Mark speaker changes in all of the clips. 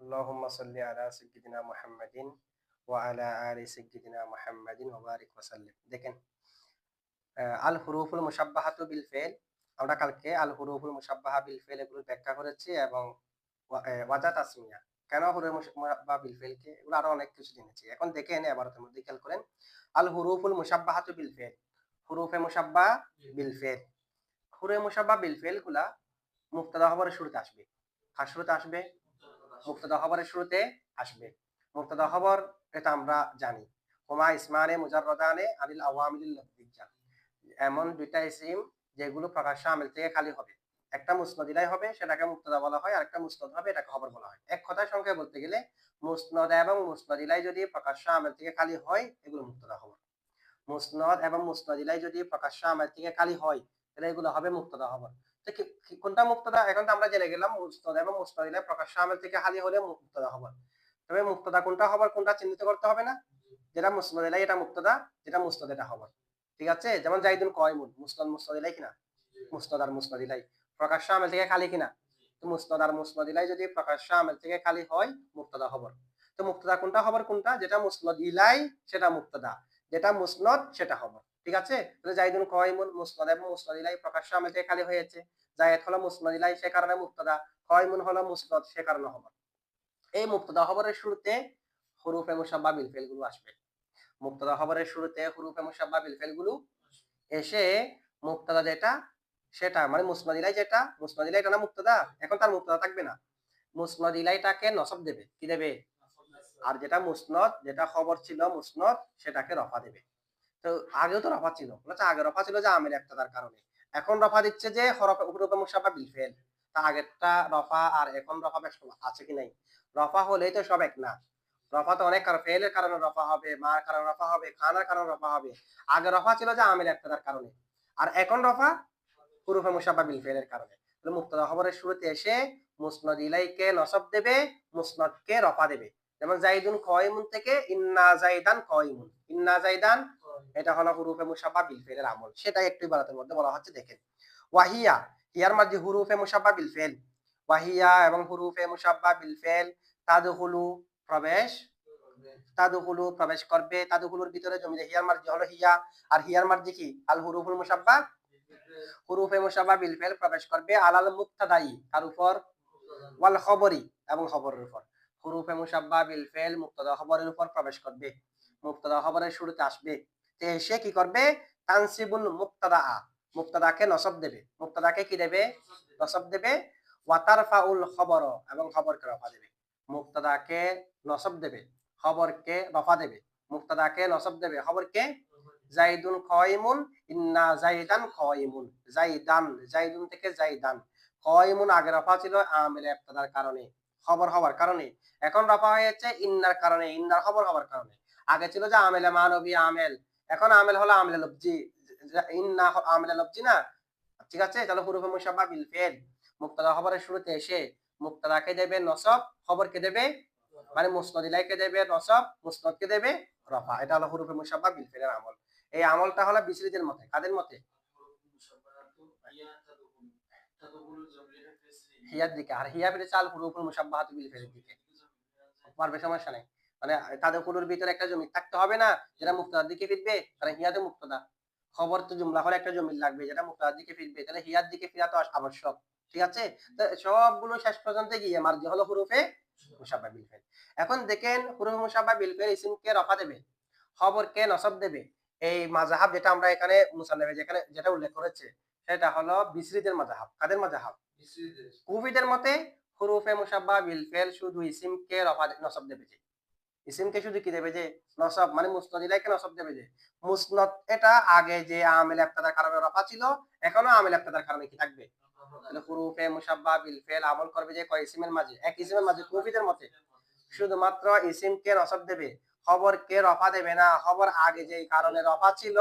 Speaker 1: আল্লাহুম্মা সাল্লি আলা সাইয়্যিদিনা মুহাম্মাদিন ওয়া আলা আলি সাইয়্যিদিনা মুহাম্মাদিন ওয়া বারিক ওয়া সাল্লিম। দেখেন, আল হুরুফুল মুশাব্বাহাতু বিল ফিল, আমরা কালকে আল হুরুফুল মুশাব্বাহা বিল ফিল এগুলো ব্যাখ্যা করেছি এবং ওয়াজা তাসমিয়া কেন হুরুফ মুশাব্বাহা বিল ফিল কে এগুলো আরো অনেক কিছু জেনেছি। এখন দেখেন এবারতের মধ্যে খেয়াল করেন, আল হুরুফুল মুশাব্বাহাতু বিল ফিল, হুরুফে মুশাব্বাহা বিল ফিল, হুরুফে মুশাব্বাহা বিল ফিল গুলা মুবতাদা খবরের শুরুতে আসবে। কার শুরুতে আসবে? মুবতাদা খবরের শুরুতে আসবে। মুবতাদা খবর এটা আমরা জানি। হুমা ইসমানে মুজাররাদানে আনিল আওয়ামিলিল লফজিজ্জা। এমন দুইটা ইসিম যেগুলো প্রকাশ্য আমিল থেকে খালি হবে। একটা মুসনাদ ইলাই হবে, সেটাকে মুবতাদা বলা হয়, আর একটা মুসনাদ হবে, এটাকে খবর বলা হয়। এক কথায় সংক্ষেপে বলতে গেলে মুসনাদ এবং মুসনাদ ইলাই যদি প্রকাশ্য আমিল থেকে খালি হয়, এগুলো মুবতাদা খবর। মুসনদ এবং মুসনদ ইলাই যদি প্রকাশ্য আমের থেকে খালি হয়, তাহলে এগুলো হবে মুক্তদা খবর। তো কোনটা মুক্তদা? এখন তো আমরা জেনে গেলাম মুসনদ এবং মুসনদ ইলাই প্রকাশ্য আমের থেকে খালি হলে মুক্তদা খবর। তবে মুক্তদা কোনটা খবর কোনটা চিহ্নিত করতে হবে না? যেটা মুসনদ ইলাই এটা মুক্তদা, যেটা মুসনদ এটা খবর। ঠিক আছে? যেমন জাইদুন কয়মুন, মুসনদ মুসনদ ইলাই কিনা? মুসনদ আর মুসনদ ইলাই প্রকাশ্য আমের থেকে খালি কিনা? তো মুসনদ আর মুসনদ ইলাই যদি প্রকাশ্য আমের থেকে খালি হয়, মুক্তদা খবর। তো মুক্তদা কোনটা খবর কোনটা? যেটা মুসনদ ইলাই সেটা মুক্তদা, যেটা মুসনদ সেটা খবর। ঠিক আছে? তাহলে জাইদুন কয়মুন মুসনদ এবং মুসনদ ইলাই প্রকাশ্য আমেল থেকে খালি হয়েছে। জায়েদ হলো মুসনদ ইলাই, সে কারণে মুক্তদা। কয়মুন হলো মুসনদ, সে কারণে খবর। এই মুক্তদা খবরের শুরুতে হুরুফে মুশাব্বাহ বিল ফিল গুলো আসবে। মুক্তদা খবরের শুরুতে হুরুফে মুশাব্বাহ বিল ফিল গুলো এসে মুক্তদা যেটা সেটা মানে মুসনদ ইলাই যেটা, মুসনদ ইলাই এটা না মুক্তদা, এখন তার মুক্তদা থাকবে না। মুসনদ ইলাইটাকে নসব দেবে। কি দেবে? আর যেটা মুসনদ, যেটা খবর ছিল মুসনদ, সেটাকে রফা দেবে। তো আগেও তো রফা ছিল, বলেছে আগে রফা ছিল যে আমির একটাদার কারণে, এখন রফা দিচ্ছে যে হরফে হুরুফে মুশাব্বাহ বিল ফিল। তা আগেরটা রফা আর এখন রফা বেশ আছে কি নাই? রফা হলেই তো সব এক না। রফা তো অনেক কারণ, ফেলের কারণে রফা হবে, মার কারণে রফা হবে, খানার কারণে রফা হবে। আগে রফা ছিল যে আমির একটাদার কারণে, আর এখন রফা হুরুফে মুশাব্বাহ বিল ফিলের কারণে। তাহলে মুক্তদা খবরের শুরুতে এসে মুসনদ ইলাইকে নসব দেবে, মুসনদকে রফা দেবে। যেমন জাইদুন কয়মুন থেকে ইন্না জাইদান কয়মুন, ইন্না জাইদান এটা হলো হুরুফে মুশাব্বাহ বিল ফিলের আমল। সেটাই একটু ইবারাতের মধ্যে বলা হচ্ছে। দেখেন, ওয়াহিয়া, হিয়ার মাঝে হুরুফে মুশাব্বাহ বিল ফিল, ওয়াহিয়া এবং হুরুফে মুশাব্বাহ বিল ফিল তাদখুলু প্রবেশ, তাদখুলু প্রবেশ করবে, তাদখুলুর ভিতরে জমিলে হিয়ার মার্জি হলো হিয়া, আর হিয়ার মার্জি কি? আল হুরুফুল মুশাব্বাহ, হুরুফে মুশাব্বাহ বিল ফিল প্রবেশ করবে আলাল মুক্তাদাই তার উপর, ওয়াল খবরি এবং খবরের উপর। হুরুফে মুশাব্বাহ বিল ফিল মুক্তাদা খবরের উপর প্রবেশ করবে, মুক্তাদা খবরের শুরুতে আসবে। তো সে কি করবে? তানসিবুল মুক্তাদা, মুক্তাদাকে নসব দেবে। মুক্তাদাকে কি দেবে? নসব দেবে। ওয়া তারফাউল খবর এবং খবরকে রফা দেবে। মুক্তাদাকে নসব দেবে, খবরকে রফা দেবে। মুক্তাদাকে নসব দেবে, খবরকে। জাইদুন কয়মুন ইন্না জাইদান কয়মুন, জাইদান জাইদুন থেকে জাইদান, কয়মুন আগে রফা ছিল আমিল ইবতিদার কারণে, খবর হওয়ার কারণে। এখন রফা হয়েছে ইন্নার কারণে, ইন্নার খবর হওয়ার কারণে। আগে ছিল যে আমিলে মানবী আমেল, এখন আমেল হলো আমিলে লফজি, ইন্না আমিলে লফজি না। ঠিক আছে? তাহলে হুরুফে মুশাব্বাহ বিল ফিল মুক্তাদা খবরের শুরুতে এসে মুক্তাদাকে দেবে নসব, খবরকে দেবে মানে মুসনদ ইলাইকে দেবে নসব, মুসনদকে দেবে রফা। এটা হলো হুরুফে মুশাব্বাহ বিল ফিলের আমল। এই আমলটা হলো বিসরিদের মতে। কাদের মতে? হিয়ার দিকে। আর হিয়া ফিরে চাল হুরুফুল মুশাব্বাহাতু বিল ফিলের দিকে। পারবে, সমস্যা নাই। মানে তাদের কুলুর ভিতরে একটা জমি থাকতে হবে না, যেটা মুক্তাদার দিকে ফিরবে, কারণ হিয়াতে মুক্তাদা। খবর তো জুমলা হলে একটা জমি লাগবে যেটা মুক্তাদার দিকে ফিরবে, তাহলে হিয়ার দিকে ফিরা তো আবশ্যক। ঠিক আছে? তো সবগুলো শেষ পর্যন্ত গিয়ে মার্জি হলো হুরুফে মুশাব্বাহ বিল ফিল। এখন দেখেন হুরুফে মুশাব্বাহ বিল ফিল ইসমকে রফা দেবে, খবরকে নসব দেবে। এই মাযহাব যেটা আমরা এখানে মুসান্নাফে যেখানে যেটা উল্লেখ করেছে, সেটা হলো বিসরিদের মাযহাব। কাদের মাযহাব? বিসরিদের। কুফিদের মতে হুরুফে মুশাব্বাহ বিল ফিল শুধু ইসমকে রফা নসব দেবে যে, ইসমকে শুধু কি দেবে যে নসব, মানে মুসনদ ইলাইকে নসব দেবে যে। মুসনদ এটা আগে যে আমিল ইবতিদার কারণে রফা ছিল, এখনো আমিল ইবতিদার কারণে কি থাকবে? তাহলে হুরুফে মুশাব্বাহ বিল ফিল আমল করবে যে কয় ইসমের মাঝে, এক ইসমের মাঝে। কুফিদের মতে শুধুমাত্র ইসমকে নসব দেবে, খবরকে রফা দেবে না। খবর আগে যে কারণে রফা ছিল,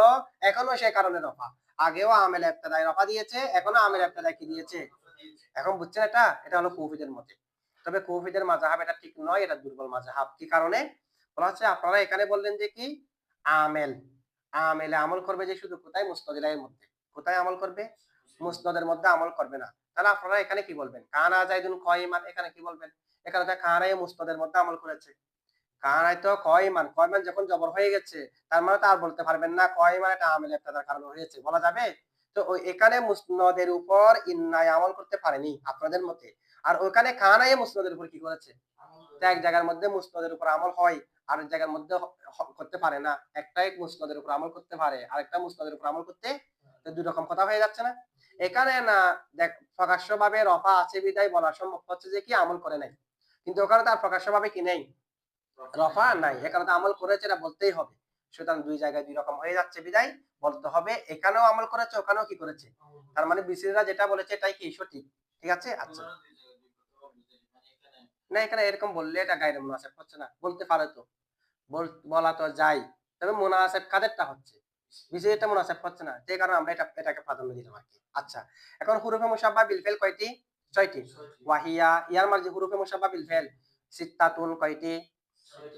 Speaker 1: এখনো সেই কারণে রফা। আগেও আমিল ইবতিদায় রফা দিয়েছে, এখনো আমিল ইবতিদায় কি দিয়েছে? এখন বুঝছেন এটা? এটা হলো কুফিদের মতে। তবে কুফিদের মাযহাব এটা ঠিক নয়, এটা দুর্বল মাযহাব। কি কারণে? বলা হচ্ছে আপনারা এখানে বললেন যে কি আমেল, আমেলে আমল করবে যে শুধু কোথায়? মুসনদ ইলাইহির মধ্যে। কোথায় আমল করবে? মুসনদের মধ্যে আমল করবে না। তাহলে আপনারা এখানে কি বলবেন? কানা যাইদুন কয়মান, এখানে কি বলবেন? এখানে তো কানায় মুসনাদের মধ্যে আমল করেছে। কানায় তো কয়মান, কয়মান যখন জবর হয়ে গেছে তার মানে তো আর বলতে পারবেন না কয়মান এটা আমিল ইবতিদার কারণে হয়েছে, বলা যাবে? তো এখানে মুসনদের উপর ইন্নায় আমল করতে পারেনি আপনাদের মতে, আর ওখানে কানায় মুসনদের উপর কি করেছে? এক জায়গার মধ্যে মুসনদের উপর আমল হয়, আর এক জায়গার মধ্যে করতে পারে না। একটাই মুসনদের উপর আমল করতে পারে, আরেকটা মুসনদের উপর আমল করতে, তো দুই রকম কথা হয়ে যাচ্ছে না? এখানে না দেখ প্রকাশ্যভাবে রফা আছে বিদায় বলা সম্ভব হচ্ছে যে কি আমল করে নাই, কিন্তু ওখানে তার প্রকাশ্যভাবে কি নেই, রফা নাই, এখানে তো আমল করেছে এটা বলতেই হবে। সুতরাং দুই জায়গায় দুই রকম হয়ে যাচ্ছে বিদায় বলতে হবে এখানেও আমল করেছে ওখানেও কি করেছে। তার মানে বিসিরা যেটা বলেছে এটাই কি সঠিক, ঠিক আছে? আচ্ছা, না এখানে এরকম বললে এটা গায়রে মুনাসেব হচ্ছে না, বলতে পারে তো, বলা তো যায়, তবে মুনাসেব কাদেরটা হচ্ছে, বিসিটা মুনাসেব হচ্ছে না, যে কারণে আমরা এটাকে প্রাধান্য দিলাম আর কি। আচ্ছা, এখন হুরুফে মুশাব্বাহ বিল ফেল কয়টি? 6টি। ওয়াহিয়া ইয়ার মাঝে হুরুফে মুশাব্বাহ বিল ফেল সিত্তাতুন কয়টি?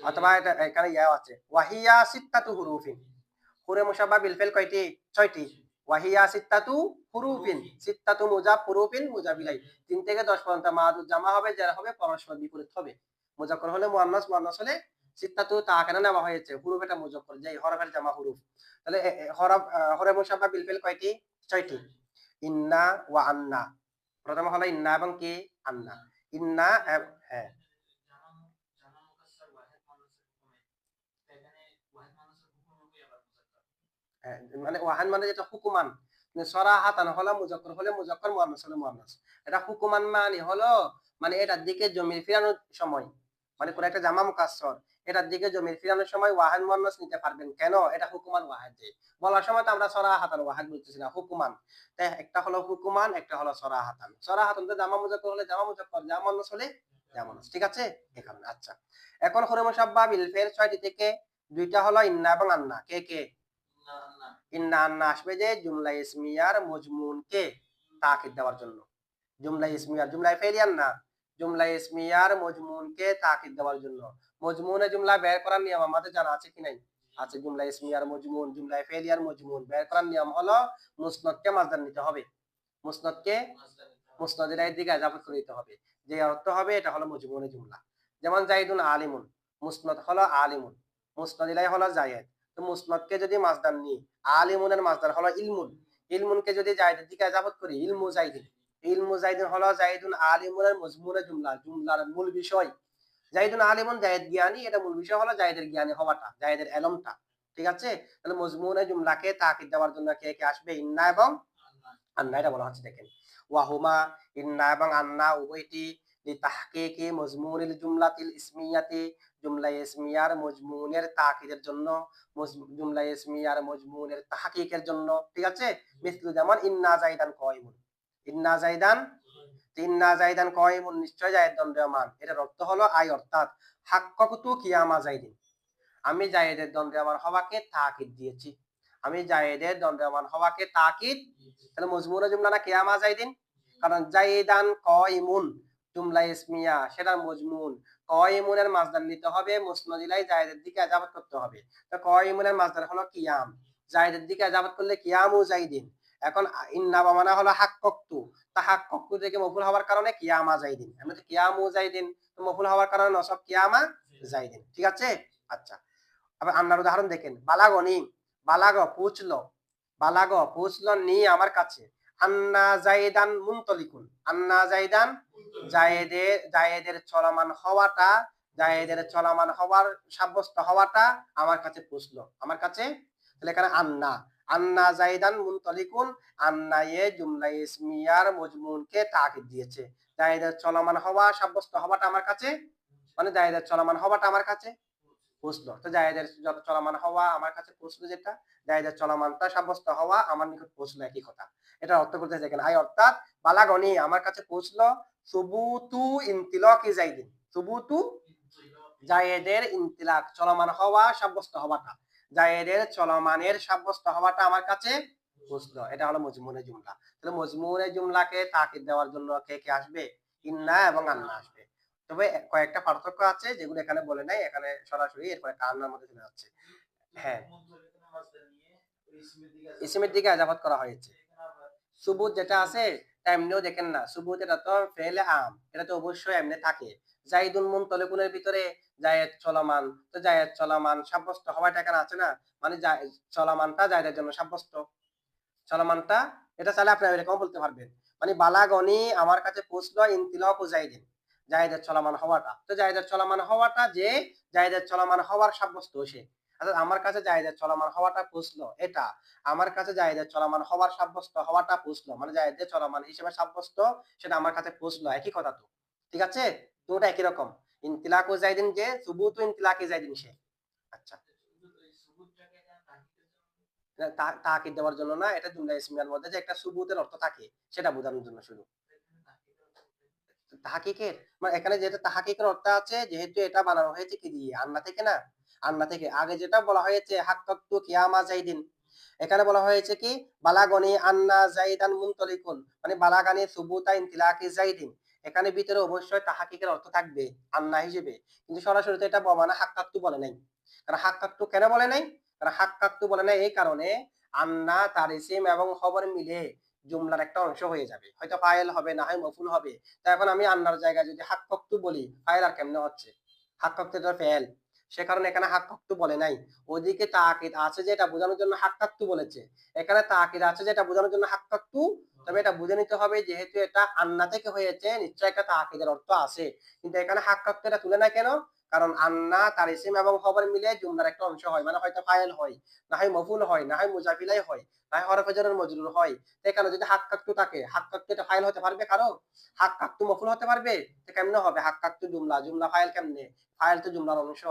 Speaker 1: অথবা এটা এখানে ইয়াও আছে ওয়াহিয়া সিত্তাতু হুরুফিন। হুরে মুশাব্বাহ বিল ফেল কয়টি? 6টি। ওয়াহিয়া সিত্তাতু হুরুফিন, সিত্তাতু মুজাব হুরুফিন মুজাব ইলাই। 3 থেকে 10 পর্যন্ত মাদুদ জামা হবে, যারা হবে পরস্পর বিপরীত হবে। মুজাক্কর হলে মুয়ান্নাস, মুয়ান্নাস হলে সিত্তাতু তা কেন নেওয়া হয়েছে? হুরুফ এটা মুজাক্কর, যেই হরফের জামা হুরুফ। তাহলে হরফ হুরে মুশাব্বাহ বিল ফেল কয়টি? 6টি। ইন্না ওয়া আন্না, প্রথম হলো ইন্না এবং কি আন্না। ইন্না, হ্যাঁ মানে ওয়াহান মানে যেটা হুকুমান, সরাহাতান হলো মুজাক্কর হলে মুজাক্কর, মুয়ান্নাস হলে মুয়ান্নাস। এটা হুকুমান মানে হলো মানে এটার দিকে জমির ফিরানোর সময়, মানে কোন একটা জামা মুকাসসর এটার দিকে জমির ফিরানোর সময় ওয়াহান মুয়ান্নাস নিতে পারবেন কেন? এটা হুকুমান ওয়াহাদ যে বলার সময় তো আমরা সরাহাতান ওয়াহাদ বলতেছি না, হুকুমান। তাই একটা হলো হুকুমান, একটা হলো সরাহাতান। সরাহাতান তো জামা মুজাক্কর হলে জামা মুজাক্কর, জামা মুয়ান্নাস হলে জামা মুয়ান্নাস, ঠিক আছে? এখানে আচ্ছা, এখন হুরুফ মুশাব্বাহ বিল ফেল 6টি থেকে 2টা হলো ইন্না এবং আন্না। কে কে? ইন্না আন্না আসবে যে জুমলা ইসমিয়ার মজমুনকে তাকিদ দেওয়ার জন্য। জুমলা ইসমিয়ার, জুমলা ফেলিয়ার না, জুমলা ইসমিয়ার মজমুনকে তাকিদ দেওয়ার জন্য। মজমুনে জুমলা বের করার নিয়ম আমাদের জানা আছে কি নাই? আছে। জুমলা ইসমিয়ার মজমুন, জুমলা ফেলিয়ার মজমুন বের করার নিয়ম হলো মুসনাদকে মাজদার নিতে হবে, মুসনাদকে মুসনাদের দিকে ইজাফত করে দিতে হবে, যে অর্থ হবে এটা হলো মজমুনে জুমলা। যেমন জাইদুন আলিমুন, মুসনাদ হলো আলিমুন, মুসনাদ ইলাই হলো জায়েদ। তো মুসনাদকে যদি মাজদার নি, আলিমুনের মাজদার হলো ইলমুন, ইলমুনকে যদি জায়েদের দিকে ইজাফত করি ইলমু জাইদিন, ইলমু জাইদিন হলো জাইদুন আলিমুনের মজমুনে জুমলা, জুমলার মূল বিষয়। জাইদুন আলিমুন জায়েদ জ্ঞানী, এটা মূল বিষয় হলো জায়েদের জ্ঞানী হওয়াটা, জায়েদের এলমটা, ঠিক আছে? তাহলে মজমুনে জুমলাকে তাকিদ দেওয়ার জন্য কে কে আসবে? ইন্না এবং আন্না, এটা বলা হচ্ছে দেখেন। ওয়াহুমা, ইন্না এবং আন্না উভয়টি লিতাহকিকি মজমুনিল জুমলাতিল ইসমিয়াতি, জুমলা ইসমিয়ার মজমুনের তাকিদের জন্য, জুমলা ইসমিয়ার মজমুনের তাহকিকের জন্য, ঠিক আছে? মিসলু যেমন ইন্না জাইদান কায়িমুন, ইন্না জাইদান, ইন্না জাইদান কায়িমুন নিশ্চয় জায়েদ দণ্ডায়মান, এটার অর্থ হলো আই অর্থাৎ হাক্কাকুতু কিয়ামা জাইদিন, আমি জায়েদের দণ্ডায়মান হওয়াকে তাকিদ দিয়েছি, আমি জায়েদের দণ্ডায়মান হওয়াকে তাকিদ। তাহলে মজমুনে জুমলা না কিয়ামা জাইদিন, কারণ জাইদান কায়িমুন জুমলা ইসমিয়া সেটার মজমুন, কায়িমুনের মাজদার নিতে হবে, মুসনাদ ইলাই জায়েদের দিকে ইজাফত করতে হবে। তো কায়িমুনের মাজদার হলো কিয়াম, জায়েদের দিকে ইজাফত করলে কিয়ামু জাইদিন। এখন ইন্না বামানা হলো হাক্কাকতু, তা হাক্কাকতু থেকে মফুল হওয়ার কারণে কিয়ামা জাইদিন, আমরা তো কিয়ামু জাইদিন, তো মফুল হওয়ার কারণে নসব কিয়ামা জাইদিন, ঠিক আছে? আচ্ছা, আবার আন্নার উদাহরণ দেখেন। বালাগনি, বালাগ পৌঁছলো, বালাগ পৌঁছলো নি আমার কাছে। আন্না জাইদান মুনতলিকুন, আন্না জাইদান জায়েদের, জায়েদের চলমান হওয়াটা, জায়েদের চলমান হওয়ার সাব্যস্ত হওয়াটা আমার কাছে পৌঁছলো, আমার কাছে। তাহলে এখানে আন্না, আন্না জাইদান মুনতলিকুন, আন্না এ জুমলা ইসমিয়ার মজমুনকে তাকিদ দিয়েছে, জায়েদের চলমান হওয়া সাব্যস্ত হওয়াটা আমার কাছে, মানে জায়েদের চলমান হওয়াটা আমার কাছে পৌঁছলো। তো জায়েদের চলমান হওয়া আমার কাছে পৌঁছলো, যেটা জায়েদের চলমানটা সাব্যস্ত হওয়া আমার নিকট পৌঁছলো, একই কথা। এটা অর্থ করতে দেখেন, আই অর্থাৎ বালাগনি আমার কাছে পৌঁছলো, সুবুতু ইনতিলাকি জাইদিন, সুবুতু জায়েদের ইনতিলাক চলমান হওয়া সাব্যস্ত হওয়াটা, জায়েদের চলমানের সাব্যস্ত হওয়াটা আমার কাছে পৌঁছলো, এটা হলো মজমুনে জুমলা। তাহলে মজমুনে জুমলাকে তাকিদ দেওয়ার জন্য কে কে আসবে? ইন্না এবং আন্না আসবে। তবে কয়েকটা পার্থক্য আছে যেগুলো এখানে বলে নাই, এখানে সরাসরি এরপরে কান্নার মধ্যে চলে যাচ্ছে। হ্যাঁ, ইসমের দিকে ইজাফত করা হয়েছে। সুবুত যেটা আছে এমনিও দেখেন না, সুবুত এটা তো ফেলে আম, এটা তো অবশ্যই এমনি থাকে, জাইদুন মুনতালিকুনের ভিতরে জায়েদ চলমান, তো জায়েদ চলমান সাব্যস্ত হওয়াটা এখানে আছে না, মানে চলমানটা জায়েদের জন্য সাব্যস্ত। চলমানটা এটা চাইলে আপনি এরকম বলতে পারবেন, মানে বালাগনি আমার কাছে পৌঁছলো ইনতিলাকু জাইদিন, জায়েদের চলমান হওয়াটা, তো জায়েদের চলমান হওয়াটা যে জায়েদের চলমান হওয়ার সাব্যস্ত সে, অর্থাৎ আমার কাছে জায়েদের চলমান হওয়াটা পৌঁছলো, এটা আমার কাছে জায়েদের চলমান হওয়ার সাব্যস্ত হওয়াটা পৌঁছলো, মানে জায়েদের চলমান হিসেবে সাব্যস্ত সেটা আমার কাছে পৌঁছলো, একই কথা তো, ঠিক আছে, দুটো একই রকম। ইনতিলাকু জাইদিন যে, সুবুতু ইনতিলাকি জাইদিন সে। আচ্ছা, তাকিদ দেওয়ার জন্য না, এটা জুমলা ইসমিয়ার মধ্যে যে একটা সুবুতের অর্থ থাকে সেটা বোঝানোর জন্য শুধু। তাহাকিকের মানে এখানে যেটা তাহাকিকের অর্থ আছে, যেহেতু এটা বানানো হয়েছে কি দিয়ে, আন্না থেকে না, আন্না থেকে। আগে যেটা বলা হয়েছে হাক্কাকতু কিয়ামা জাইদিন, এখানে বলা হয়েছে কি বালাগনি আন্না জাইদান মুনতালিকুন, মানে বালাগানি সুবুতা ইনতিলাকি জাইদিন, এখানে ভিতরে অবশ্যই তাহাকিকের অর্থ থাকবে আন্না হিসেবে, কিন্তু সরাসরি তো এটা মানে হাক্কাকতু বলে নাই। কারণ হাক্কাকতু কেন বলে নাই, কারণ হাক্কাকতু বলে নাই এই কারণে আন্না তার ইসিম এবং খবর মিলে জুমলার একটা অংশ হয়ে যাবে, হয়তো ফাইল হবে না হয় মফুল হবে। তো এখন আমি আন্নার জায়গায় যদি হাক্কাকতু বলি, ফাইল আর কেমনে হচ্ছে, হাক্কাকতু এটা ফেল, সে কারণে এখানে হাক্কাকতু বলে নাই। ওদিকে তাকিদ আছে যে এটা বোঝানোর জন্য হাক্কাকতু বলেছে, এখানে তাকিদ আছে যে এটা বোঝানোর জন্য হাক্কাকতু। তবে এটা বুঝে নিতে হবে যেহেতু এটা আন্না থেকে হয়েছে নিশ্চয়ই একটা তাকিদের অর্থ আছে, কিন্তু এখানে হাক্কাকতু এটা তুলে না কেন, কারণ আন্না তার ইসিম এবং খবর মিলে জুমলার একটা অংশ হয়, মানে হয়তো ফাইল হয়, না হয় মফুল হয়, না হয় মুজাফিলাই হয়, না হয় হরফে জারের মজরুর হয়। এখানে যদি হাক্কাকতু থাকে, হাক্কাকতু এটা ফাইল হতে পারবে কারো, হাক্কাকতু মফুল হতে পারবে, তো কেমনে হবে হাক্কাকতু জুমলা, জুমলা ফাইল কেমনে, ফাইল তো জুমলার অংশ,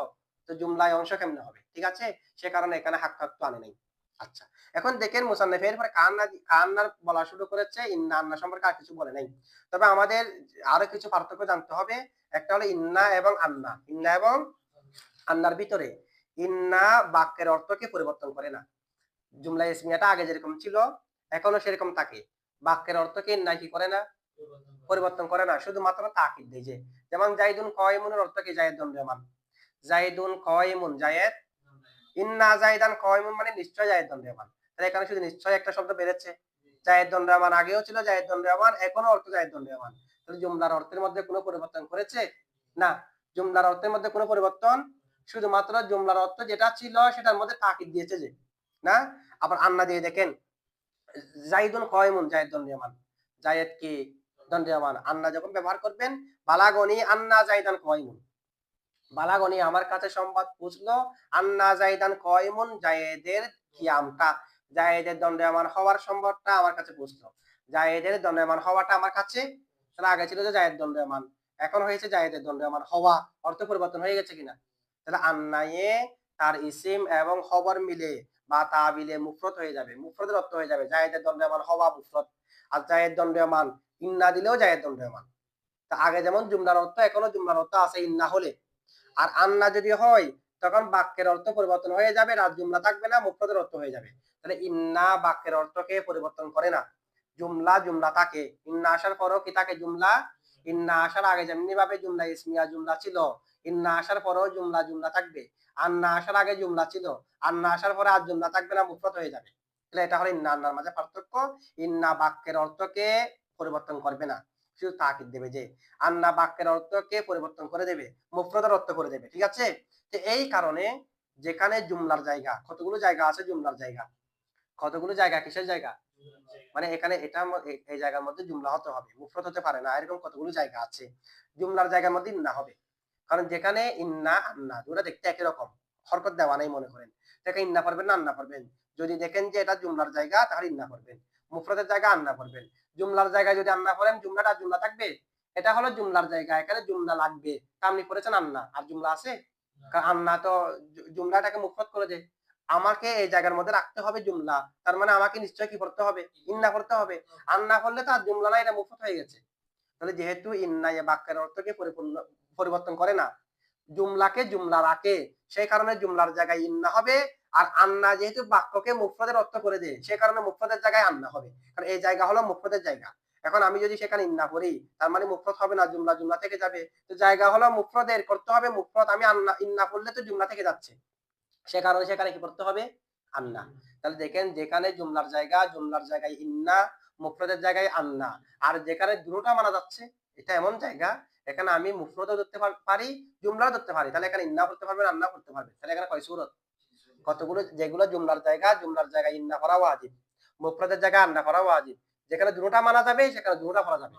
Speaker 1: তো জুমলায় অংশ কেমনে হবে, ঠিক আছে, সে কারণে এখানে হাক্কাকতু আনে নাই। আচ্ছা, এখন দেখেন মুসান্নিফ এরপরে কান্না বলা শুরু করেছে, ইন্না আন্না সম্পর্কে আর কিছু বলে নাই। তবে আমাদের আরো কিছু পার্থক্য জানতে হবে, একটা হলো ইন্না এবং আন্না, ইন্না এবং আন্নার ভিতরে ইন্না বাক্যের অর্থকে পরিবর্তন করে না, জুমলা ইসমিয়াটা আগে যেরকম ছিল এখনো সেরকম থাকে, বাক্যের অর্থকে ইন্না কি করে না, পরিবর্তন করে না, শুধুমাত্র তাকিদ দেয়। যে যেমন জাইদুন কয়মুনের অর্থ কি, জায়েদ দণ্ডমান, জাইদুন কয়মুন জায়েদ, ইন্না জাইদান কয়মুন মানে নিশ্চয় জায়েদ দণ্ডমান, তাহলে এখানে শুধু নিশ্চয় একটা শব্দ বেড়েছে, জায়েদ দণ্ডমান আগেও ছিল, জায়েদ দণ্ডমান এখনো অর্থ জায়েদ দণ্ডমান, তাহলে জুমলার অর্থের মধ্যে কোনো পরিবর্তন করেছে না, জুমলার অর্থের মধ্যে কোনো পরিবর্তন, শুধুমাত্র জুমলার অর্থ যেটা ছিল সেটার মধ্যে তাকিদ দিয়েছে যে না। আবার আন্না দিয়ে দেখেন, জাইদুন কয়মুন জায়েদ দণ্ডমান, জায়েদ কি দণ্ডমান, আন্না যখন ব্যবহার করবেন, বালাগনি আন্না জাইদান কয়মুন, বালাগনি আমার কাছে সংবাদ পৌঁছলো, আন্না জাইদান কয়মুন জায়েদের কিয়ামটা, জায়েদের দণ্ডমান হওয়ার সংবাদটা আমার কাছে পৌঁছলো, জায়েদের দণ্ডমান হওয়াটা আমার কাছে, তাহলে আগে ছিল যে জায়েদ দণ্ডমান, এখন হয়েছে জায়েদের দণ্ডমান হওয়া, অর্থ পরিবর্তন হয়ে গেছে কিনা, তাহলে আন্নায়ে তার ইসিম এবং খবর মিলে বা তাবিলে মুফরদ হয়ে যাবে, মুফরদের অর্থ হয়ে যাবে জায়েদের দণ্ডমান হওয়া মুফরদ, আর জায়েদ দণ্ডমান ইন্না দিলেও জায়েদ দণ্ডমান, তা আগে যেমন জুমলার অর্থ এখনো জুমলার অর্থ আছে ইন্না হলে, আর আন্না যদি হয় তখন বাক্যের অর্থ পরিবর্তন হয়ে যাবে, আর জুমলা থাকবে না, মুফরদের অর্থ হয়ে যাবে। তাহলে ইন্না বাক্যের অর্থকে পরিবর্তন করে না, জুমলা জুমলা থাকে, ইন্না আসার পরও কি থাকে জুমলা, ইন্না আসার আগে যেমনি ভাবে জুমলা ইসমিয়া জুমলা ছিল, ইন্না আসার পরও জুমলা জুমলা থাকবে, আন্না আসার আগে জুমলা ছিল, আন্না আসার পরে আর জুমলা থাকবে না, মুফরদ হয়ে যাবে। তাহলে এটা হলো ইন্না আন্নার মাঝে পার্থক্য, ইন্না বাক্যের অর্থকে পরিবর্তন করবে না, শুধু তাকিদ দেবে যে, আন্না বাক্যের অর্থকে পরিবর্তন করে দেবে, মুফরদের অর্থ করে দেবে, ঠিক আছে। তো এই কারণে যেখানে জুমলার জায়গা, কতগুলো জায়গা আছে জুমলার জায়গা, কতগুলো জায়গা কিসের জায়গা, মানে এখানে এটা এই জায়গার মধ্যে জুমলা হতে হবে, মুফরদ হতে পারে না, এরকম কতগুলো জায়গা আছে জুমলার জায়গার মধ্যে ইন্না হবে, কারণ যেখানে ইন্না আন্না দুটো দেখতে একই রকম, হরকত দেওয়া নাই মনে করেন, দেখে ইন্না পড়বেন না আন্না পড়বেন, যদি দেখেন যে এটা জুমলার জায়গা তাহলে ইন্না পড়বেন, মুফরদের জায়গা আন্না পড়বেন, জুমলার জায়গায় যদি আন্না পড়েন জুমলাটা জুমলা থাকবে, এটা হলো জুমলার জায়গা, এখানে জুমলা লাগবে, আপনি পড়েছেন আন্না, আর জুমলা আছে, আন্না তো জুমলাটাকে মুফরদ করে দেয়, আমাকে এই জায়গার মধ্যে রাখতে হবে জুমলা, তার মানে আমাকে নিশ্চয়ই কি করতে হবে, ইন্না করতে হবে, আন্না করলে তো আর জুমলা না, এটা মুফরদ হয়ে গেছে। তাহলে যেহেতু ইন্না এ বাক্যের অর্থকে পরিবর্তন করে না, জুমলাকে জুমলা রাখে, সেই কারণে জুমলার জায়গায় ইন্না হবে, আর আন্না যেহেতু বাক্যকে মুফরদের অর্থ করে দেয়, সেই কারণে মুফরদের জায়গায় আন্না হবে, কারণ এই জায়গা হলো মুফরদের জায়গা। এখন আমি যদি সেখানে ইন্না করি তার মানে মুফরদ হবে না, জুমলা জুমলা থেকে যাবে, তো জায়গা হলো মুফরদের, করতে হবে মুফরদ, আমি আন্না ইন্না করলে তো জুমলা থেকে যাচ্ছে, সে কারণে সেখানে কি করতে হবে আন্না। তাহলে দেখেন যেখানে জুমলার জায়গা, জুমলার জায়গায় ইন্না, মুফরদের জায়গায় আন্না, আর যেখানে দুটোটা মানা যাচ্ছে এটা এমন জায়গা, এখানে আমি মুফরদও ধরতে পারি, জুমলাও ধরতে পারি। তাহলে এখানে ইন্না করতে পারবে, আন্না করতে পারবে। তাহলে এখানে কয় সূরত? কতগুলো? যেগুলো জুমলার জায়গায় ইন্না করা ওয়াজিব, মুফরদের জায়গায় আন্না করা ওয়াজিব। যেখানে দুটোটা মানা যাবে সেখানে দুটোটা করা যাবে।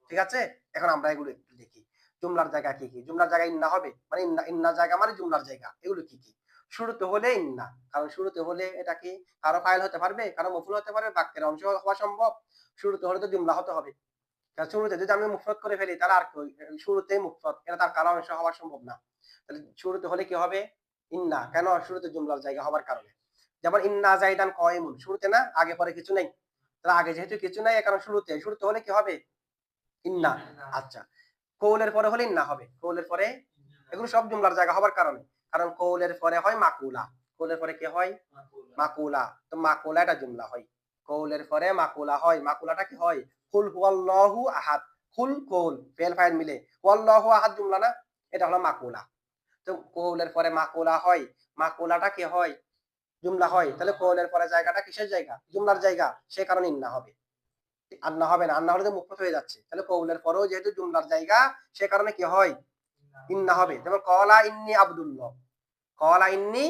Speaker 1: ঠিক আছে? এখন আমরা এগুলো একটু দেখি। জুমলার জায়গা কি কি? জুমলার জায়গায় ইন্না হবে, মানে ইন্নার জায়গা মানে জুমলার জায়গা। এগুলো কি কি? শুরুতে হলে ইন্না, কারণ শুরুতে হলে এটা কি কারো ফাইল হতে পারবে, কারো মফুল হতে পারবে, বাক্যের অংশ হওয়া সম্ভব। শুরুতে হলে তো জুমলা হতে হবে। কারণ শুরুতে যদি আমি মুফরদ করে ফেলি তাহলে আর শুরুতেই মুফরদ, এটা তার কারো অংশ হওয়া সম্ভব না। তাহলে শুরুতে হলে কি হবে? ইন্না। কেন? শুরুতে জুমলার জায়গা হবার কারণে। যেমন ইন্না জাইদান কায়িমুন, শুরুতে না, আগে পরে কিছু নেই। তাহলে আগে যেহেতু কিছু নাই, কারণ শুরুতে হলে কি হবে? ইন্না। আচ্ছা, কৌলের পরে হলে ইন্না হবে। কৌলের পরে, এগুলো সব জুমলার জায়গা হবার কারণে। কারণ কৌলের পরে হয় মাকুলা। কৌলের পরে কি হয়? মাকুলা। তো মাকুলা এটা জুমলা হয়। কৌলের পরে মাকুলা হয়। মাকুলাটা কি হয়? কুল হুয়াল্লাহু আহাদ। কুল কৌল ফেল ফাইল মিলে, হুয়াল্লাহু আহাদ জুমলা না, এটা হলো মাকুলা। তো কৌলের পরে মাকুলা হয়। মাকুলাটা কি হয়? জুমলা হয়। তাহলে কৌলের পরে জায়গাটা কিসের জায়গা? জুমলার জায়গা। সে কারণে ইন্না হবে। আন্না হবে না, আন্না হলে তো মুফরদ হয়ে যাচ্ছে। তাহলে কৌলের পরেও যেহেতু জুমলার জায়গা, সে কারণে কি হয়? ইন্না হবে। যেমন কলা ইন্নি আব্দুল্লাহ, কলা ইন্নি,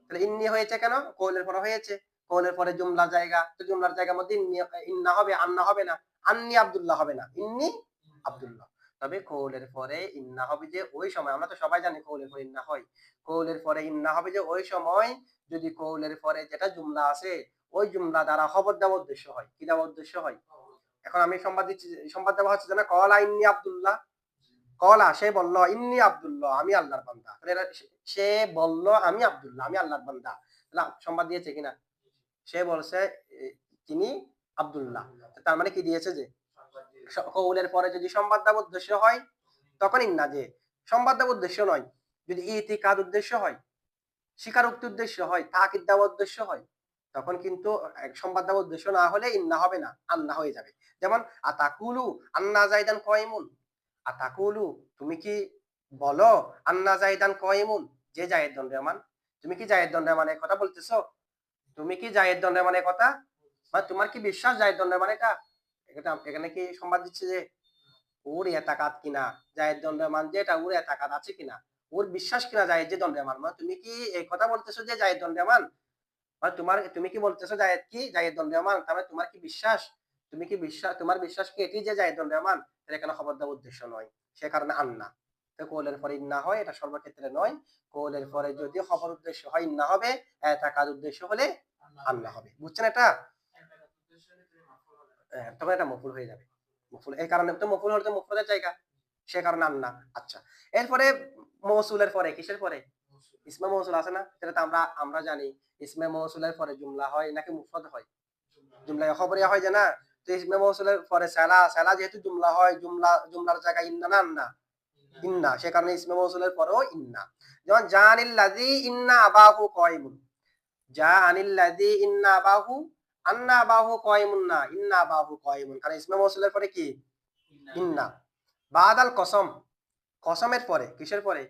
Speaker 1: তাহলে ইন্নি হয়েছে কেন? কৌলের পরে হয়েছে। কৌলের পরে জুমলার জায়গা, তো জুমলার জায়গার মধ্যে ইন্না হবে, আন্না হবে না। আন্নি আব্দুল্লাহ হবে না, ইন্নি আব্দুল্লাহ। তবে কৌলের পরে ইন্না হবে যে ওই সময়, আমরা তো সবাই জানি কৌলের পরে ইন্না হয়। কৌলের পরে ইন্না হবে যে ওই সময় যদি কৌলের পরে যেটা জুমলা আছে ওই জুমলা দ্বারা খবর দেওয়ার উদ্দেশ্য হয়। কি দেওয়ার উদ্দেশ্য হয়? এখন আমি সংবাদ দিচ্ছি, সংবাদ দেওয়া হচ্ছে যে না, কলা ইন্নি আব্দুল্লাহ। কলা, সে বলল, ইন্নি আব্দুল্লাহ, আমি আল্লাহর বান্দা। সে বলল আমি আব্দুল্লাহ, আমি আল্লাহর বান্দা। সংবাদ দিয়েছে কিনা? সে বলছে তিনি আব্দুল্লাহ, তার মানে কি দিয়েছে? যে কৌলের পরে যদি সংবাদ দেওয়ার উদ্দেশ্য হয় তখন ইন্না। যে সংবাদ দেওয়ার উদ্দেশ্য নয়, যদি ইতিকাদ উদ্দেশ্য হয়, স্বীকারোক্তি উদ্দেশ্য হয়, তাকিদ দেওয়ার উদ্দেশ্য হয়, তখন কিন্তু সংবাদ দেওয়ার উদ্দেশ্য না হলে ইন্না হবে না, আন্না হয়ে যাবে। যেমন আতাকুলু আন্না জাইদান কায়িমুন। আতাকুলু, তুমি কি বলো, আন্না জাইদান কায়িমুন, যে জায়েদ দণ্ডায়মান। তুমি কি জায়েদ দণ্ডায়মানের কথা বলতেছো? তুমি কি জায়েদ দণ্ডায়মানের কথা, মানে তোমার কি বিশ্বাস জায়েদ দণ্ডায়মান? এটা এখানে কি সংবাদ দিচ্ছে যে ওর এতাকাত কিনা, জায়েদ দণ্ডায়মান যে এটা ওর এতাকাত আছে কিনা, ওর বিশ্বাস কিনা জায়েদ যে দণ্ডায়মান। মানে তুমি কি এই কথা বলতেছো যে জায়েদ দণ্ডায়মান, মানে তুমি কি বলতেছো জায়েদ দণ্ডায়মান, তাহলে তোমার কি বিশ্বাস? তুমি কি বিশ্বাস, তোমার বিশ্বাস কি এটি যে জায়েদ দণ্ডায়মান? তাহলে এখানে খবর দেওয়ার উদ্দেশ্য নয়, সে কারণে আন্না। তো কৌলের পরে ইন্না হয়, এটা সর্বক্ষেত্রে নয়। কৌলের পরে যদি খবর উদ্দেশ্য হয় ইন্না হবে, এতাকাদ উদ্দেশ্য হলে আন্না হবে। বুঝছেন এটা? তখন এটা মফুল হয়ে যাবে। মফুল, এই কারণে তো মফুল হলে তো মুফরদের জায়গা, সে কারণে আন্না। আচ্ছা, এরপরে মৌসুলের পরে কিসের পরে? ইসমে মৌসুল আছে না, সেটা তো আমরা আমরা জানি। ইসমে মৌসুলের পরে জুমলা হয় নাকি মুফরদ হয়? জুমলা খবরিয়া হয় যে না। তো ইসমে মৌসুলের পরে সালা, সালা যেহেতু জুমলা হয়, জুমলার জায়গায় ইন্না না আন্না? ইন্না। সে কারণে ইসমে মৌসুলের পরেও ইন্না। যেমন জানিল্লাযী ইন্না আবাহু কায়িমুন। জানিল্লাযী ইন্না আবাহু, আন্না আবাহু কায়িমুন না, ইন্না আবাহু কায়িমুন। কারণ ইসমে মৌসুলের পরে কি? ইন্না। বাদাল কসম, কসমের পরে কিসের পরে?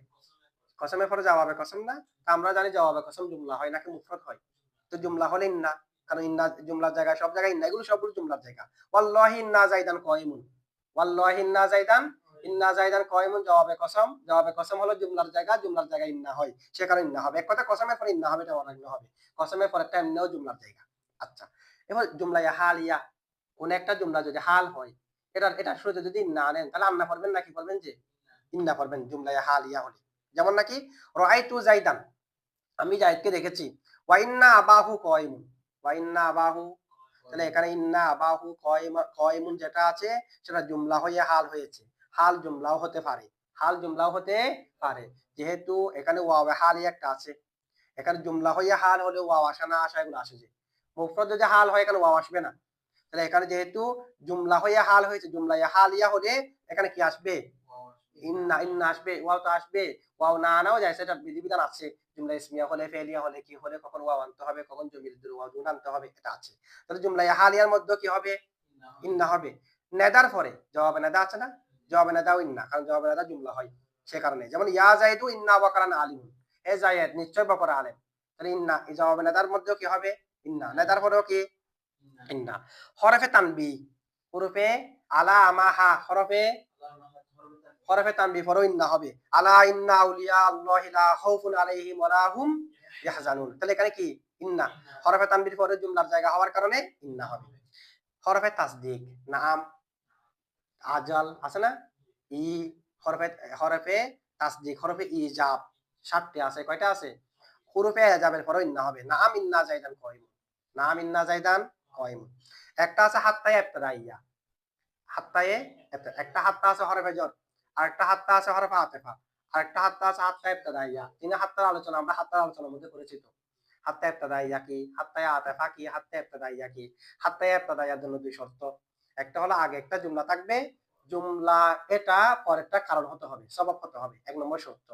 Speaker 1: কসমের পরে জবাবে কসম না। আমরা জানি জবাবে কসম জুমলা হয় নাকি মুফরদ হয়? তো জুমলা হলে ইন্না, কারণ ইন্না জুমলার জায়গায়, সব জায়গায় ইন্না, এগুলো সবগুলো জুমলার জায়গা। ওয়াল্লাহি ইন্না জাইদান কায়িমুন, ওয়াল্লাহি ইন্না জাইদান কায়িমুন জবাবে কসম। জবাবে কসম হলো জুমলার জায়গা, জুমলার জায়গায় ইন্না হয়, সে কারণে ইন্না হবে। এক কথা কসমের পরে ইন্না হবে, এটা অনন্য হবে। কসমের পরে একটা এমনিও জুমলার জায়গা। আচ্ছা, এবার জুমলা হালিয়া, কোন একটা জুমলা যদি হাল হয়, এটা শুরুতে যদি ইন্না আনেন তাহলে আন্না পড়বেন নাকি পড়বেন? যে ইন্না পড়বেন জুমলা হালিয়া হলে। যেমন নাকি রাআইতু জাইদান, আমি জায়েদকে দেখেছি। ওয়া ইন্না আবাহু কায়িমুন, ওয়া ইন্না আবাহু, তাহলে এখানে ইন্না আবাহু কায়িমুন যেটা আছে সেটা জুমলা হয়ে হাল হয়েছে। হাল জুমলাও হতে পারে, হাল জুমলাও হতে পারে, যেহেতু এখানে ওয়াও হালই একটা আছে। এখানে জুমলা হয়ে হাল হলে ওয়াও আসা না আসা এগুলো আসে। যে মুফরদ যদি হাল হয় এখানে ওয়াও আসবে না। তাহলে এখানে যেহেতু জুমলা হয়ে হাল হয়েছে, জুমলা হালিয়া হলে এখানে কি আসবে? ইন্না। ইন্না আসবে, ওয়াও তো আসবে। ওয়াও না আনাও যায়, সেটা বিধিবিধান আছে। জুমলা ইসমিয়া হলে, ফেলিয়া হলে কি হলে কখন ওয়াও আনতে হবে, কখন জমির ওয়াও দুন আনতে হবে, এটা আছে। তাহলে জুমলা হালিয়ার মধ্যে কি হবে? ইন্না হবে। নেদার পরে জবাবে নেদা আছে না, জবাবে নেদাও ইন্না, কারণ জবাবে নেদা জুমলা হয়, সে কারণে। যেমন ইয়া জাইদু ইন্না ওয়াকারান আলিমুন, হে জায়েদ নিশ্চয় বকরা আলেম। তাহলে ইন্না, এই জবাবে নেদার মধ্যেও কি হবে? ইন্না। নেদার পরেও কি? ইন্না। হরফে তানবি, হরফে আলা আমাহা, হরফে হরফে তানবিহ পরেও ইন্না হবে, আলা ইন্না আউলিয়া আল্লাহি লা খাউফুন আলাইহিম ওয়া লা হুম ইয়াহজানুন। তাহলে এখানে কি ইন্না হরফে তানবিহ পরে জুমলার জায়গা হওয়ার কারণে ইন্না হবে। হরফে তাসদিক নাম, আজাল আছে না, ই, হরফে হরফে তাসদিক, হরফে ইজাব 7টি আছে। কয়টা আছে? হুরুফে ইজাবের পরেও ইন্না হবে। নাম ইন্না জাইদান কায়িমুন, নাম ইন্না জাইদান কায়িমুন। একটা আছে হাত্তায়ে ইবতাদাইয়া, হাত্তায়ে একটা হাত্তা আছে হরফে জর, আরেকটা হাত্তা আছে হরফে আতিফা, আরেকটা হাত্তা আছে হাত্তায়ে ইবতাদাইয়া। তিন হাত্তার আলোচনা আমরা হাত্তার আলোচনার মধ্যে করেছি তো। হাত্তায়ে ইবতাদাইয়া কি, হাত্তায়ে আতিফা কি, হাত্তায়ে ইবতাদাইয়া কি। হাত্তায়ে ইবতাদাইয়ার জন্য দুই শর্ত, একটা হলো আগে একটা জুমলা থাকবে, জুমলা এটা পরেরটা কারণ হতে হবে, সবব হতে হবে, 1 নম্বর শর্ত।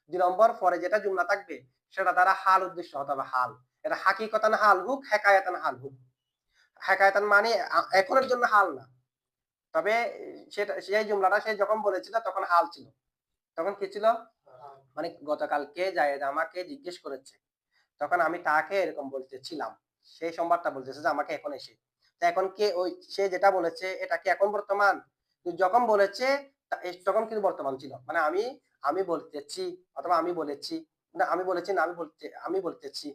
Speaker 1: 2 নম্বর পরে যেটা জুমলা থাকবে সেটা দ্বারা হাল উদ্দেশ্য হতে হবে, হাল। এটা হাকিকতান হাল হোক, হেকায়াতান হাল হোক। হেকায়াতান মানে এখনের জন্য হাল না, তবে সেটা সেই জুমলাটা সে যখন বলেছিল তখন হাল ছিল। তখন কি ছিল? মানে গতকালকে জায়েদ আমাকে জিজ্ঞেস করেছে, তখন আমি তাকে এরকম বলতেছিলাম, সেই সংবাদটা বলতেছে যে আমাকে এখন এসে। তো এখন কে ওই সে যেটা বলেছে এটা কি এখন বর্তমান? যখন বলেছে তখন কিন্তু বর্তমান ছিল। মানে আমি বলতেছি অথবা আমি বলেছি, না আমি বলেছি না আমি বলতেছি,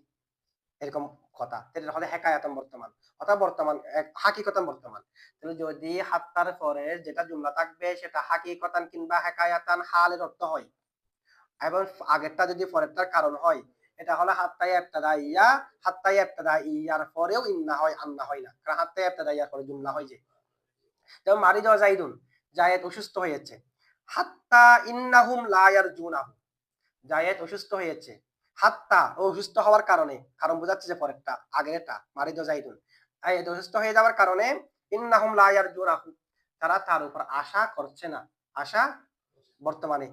Speaker 1: এরকম কথা। এটা হলে হেকায়াতান বর্তমান অথবা বর্তমান হাকিকতান বর্তমান। তাহলে যদি হাত্তার পরে যেটা জুমলা থাকবে সেটা হাকিকতান কিংবা হেকায়াতান হালের অর্থ হয় এবং আগেরটা যদি পরেরটার কারণ হয়, এটা হলো হাত্তায়ে ইবতাদাইয়া, হাত্তায়ে ইবতাদাইয়ার পরেও ইন্না হয়, আন্না হয় না। কারণ হাত্তায়ে ইবতাদাইয়ার পরে জুমলা হয় যে। যেমন মারিদ যাইদুন, জায়েদ অসুস্থ হয়েছে। হাত্তা ইন্নাহুম লা ইয়ারজুনাহু, জায়েদ অসুস্থ হয়েছে। হাত্তা অসুস্থ হওয়ার কারণে, কারণ বোঝাচ্ছে যে পরেরটা, আগেরটা মারিদ যাইদুন। জায়েদ অসুস্থ হয়ে যাওয়ার কারণে ইন্নাহুম লা ইয়ারজুনাহু, তারা তার উপর আশা করছে না। আশা বর্তমানে,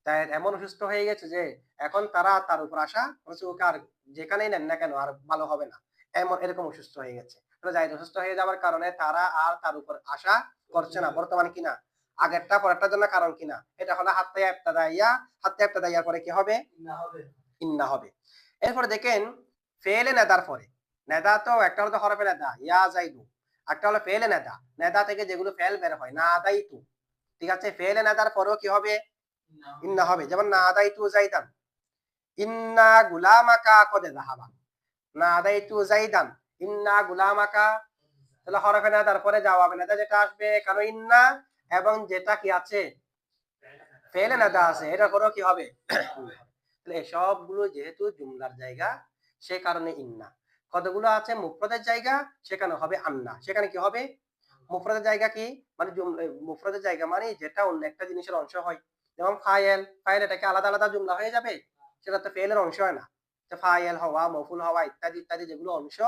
Speaker 1: তাই এমন অসুস্থ হয়ে গেছে যে এখন তারা তার উপর আশা করছে ওকে আর যেখানেই নেন না কেন আর ভালো হবে না, এমন এরকম অসুস্থ হয়ে গেছে। জায়েদ অসুস্থ হয়ে যাওয়ার কারণে তারা আর তার উপর আশা করছে না, বর্তমানে কিনা, আগেরটা পরেরটার জন্য কারণ কিনা। এটা হলো হাত্তায়ে ইবতাদাইয়া, হাত্তায়ে ইবতাদাইয়ার পরে কি হবে? ইন্না হবে। এরপরে দেখেন ফেলে নেদার পরে, নেদা তো একটা হলো হরফে নেদা ইয়া যাইদু, একটা হলো ফেলে নেদা, নেদা থেকে যেগুলো ফেল বের হয় না আদাইতু, ঠিক আছে। ফেলে নেদার পরেও কি হবে? ইন্না হবে। যেমন না আদাইতু যাইদান, ইন্না গুলামাকা কদ যাহাবা, না আদাইতু যাইদান ইন্না গুলামাকা। তাহলে হরফে নেদার পরে জবাবে নেদা যেটা আসবে, কারণ ইন্না এবং যেটা কি আছে ফেলে নেদা আছে, এটা পরেও কি হবে? তাহলে সবগুলো যেহেতু জুমলার জায়গা সে কারণে ইন্না। কতগুলো আছে মুফরদের জায়গা সেখানে হবে আন্না, সেখানে কি হবে? মুফরদের জায়গা কি মানে মুফরদের জায়গা মানে যেটা অন্য একটা জিনিসের অংশ হয়। যেমন ফাইল, ফাইল এটাকে আলাদা আলাদা জুমলা হয়ে যাবে? সেটা তো ফেলের অংশ হয় না। তো ফাইল হওয়া, মফুল হওয়া ইত্যাদি ইত্যাদি যেগুলো অংশ,